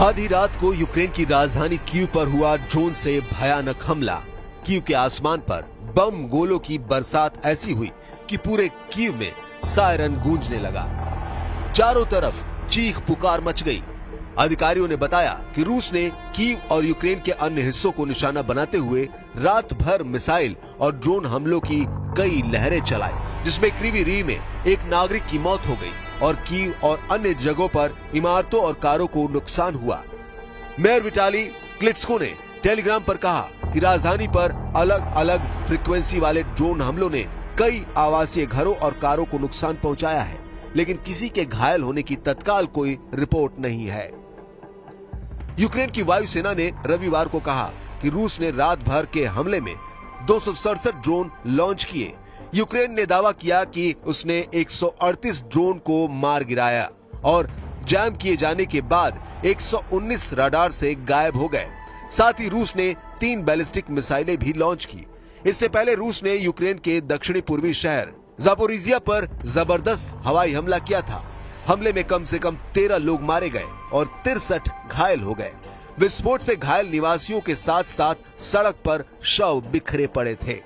आधी रात को यूक्रेन की राजधानी कीव पर हुआ ड्रोन से भयानक हमला। कीव के आसमान पर बम गोलों की बरसात ऐसी हुई कि पूरे कीव में सायरन गूंजने लगा। चारों तरफ चीख पुकार मच गई। अधिकारियों ने बताया कि रूस ने कीव और यूक्रेन के अन्य हिस्सों को निशाना बनाते हुए रात भर मिसाइल और ड्रोन हमलों की कई लहरें चलाई, जिसमें क्रीवी रीव में एक नागरिक की मौत हो गई और कीव और अन्य जगहों पर इमारतों और कारों को नुकसान हुआ। मेयर विटाली क्लिट्स्को ने टेलीग्राम पर कहा कि राजधानी पर अलग अलग फ्रीक्वेंसी वाले ड्रोन हमलों ने कई आवासीय घरों और कारों को नुकसान पहुंचाया है, लेकिन किसी के घायल होने की तत्काल कोई रिपोर्ट नहीं है। यूक्रेन की वायुसेना ने रविवार को कहा कि रूस ने रात भर के हमले में 267 ड्रोन लॉन्च किए। यूक्रेन ने दावा किया कि उसने 138 ड्रोन को मार गिराया और जैम किए जाने के बाद 119 रडार से गायब हो गए। साथ ही रूस ने 3 बैलिस्टिक मिसाइलें भी लॉन्च की। इससे पहले रूस ने यूक्रेन के दक्षिणी पूर्वी शहर जापोरिजिया पर जबरदस्त हवाई हमला किया था। हमले में कम से कम 13 लोग मारे गए और 63 घायल हो गए। विस्फोट से घायल निवासियों के साथ साथ सड़क पर शव बिखरे पड़े थे।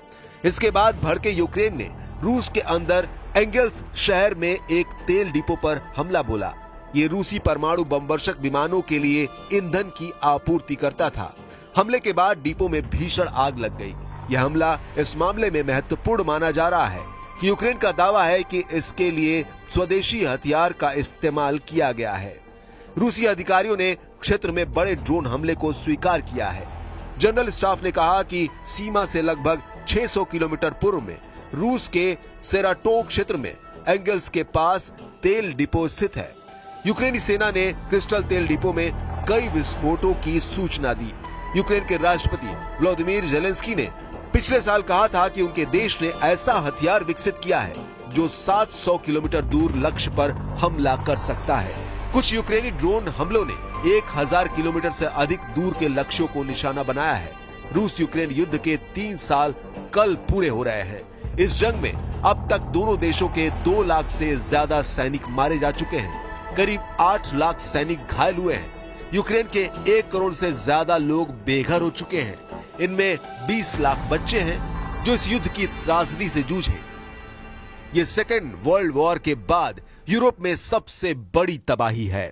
इसके बाद भड़के यूक्रेन ने रूस के अंदर एंगेल्स शहर में एक तेल डिपो पर हमला बोला। ये रूसी परमाणु बमवर्षक विमानों के लिए ईंधन की आपूर्ति करता था। हमले के बाद डिपो में भीषण आग लग गई। यह हमला इस मामले में महत्वपूर्ण माना जा रहा है कि यूक्रेन का दावा है कि इसके लिए स्वदेशी हथियार का इस्तेमाल किया गया है। रूसी अधिकारियों ने क्षेत्र में बड़े ड्रोन हमले को स्वीकार किया है। जनरल स्टाफ ने कहा कि सीमा से लगभग 600 किलोमीटर पूर्व में रूस के सेराटोव क्षेत्र में एंगल्स के पास तेल डिपो स्थित है। यूक्रेनी सेना ने क्रिस्टल तेल डिपो में कई विस्फोटों की सूचना दी। यूक्रेन के राष्ट्रपति व्लादिमीर जेलेंस्की ने पिछले साल कहा था कि उनके देश ने ऐसा हथियार विकसित किया है जो 700 किलोमीटर दूर लक्ष्य पर हमला कर सकता है। कुछ यूक्रेनी ड्रोन हमलों ने 1000 किलोमीटर से अधिक दूर के लक्ष्यों को निशाना बनाया है। रूस यूक्रेन युद्ध के 3 साल कल पूरे हो रहे हैं। इस जंग में अब तक दोनों देशों के 2 लाख से ज्यादा सैनिक मारे जा चुके हैं। करीब 8 लाख सैनिक घायल हुए हैं। यूक्रेन के 1 करोड़ से ज्यादा लोग बेघर हो चुके हैं। इनमें 20 लाख बच्चे हैं जो इस युद्ध की त्रासदी से जूझे। ये सेकेंड वर्ल्ड वॉर के बाद यूरोप में सबसे बड़ी तबाही है।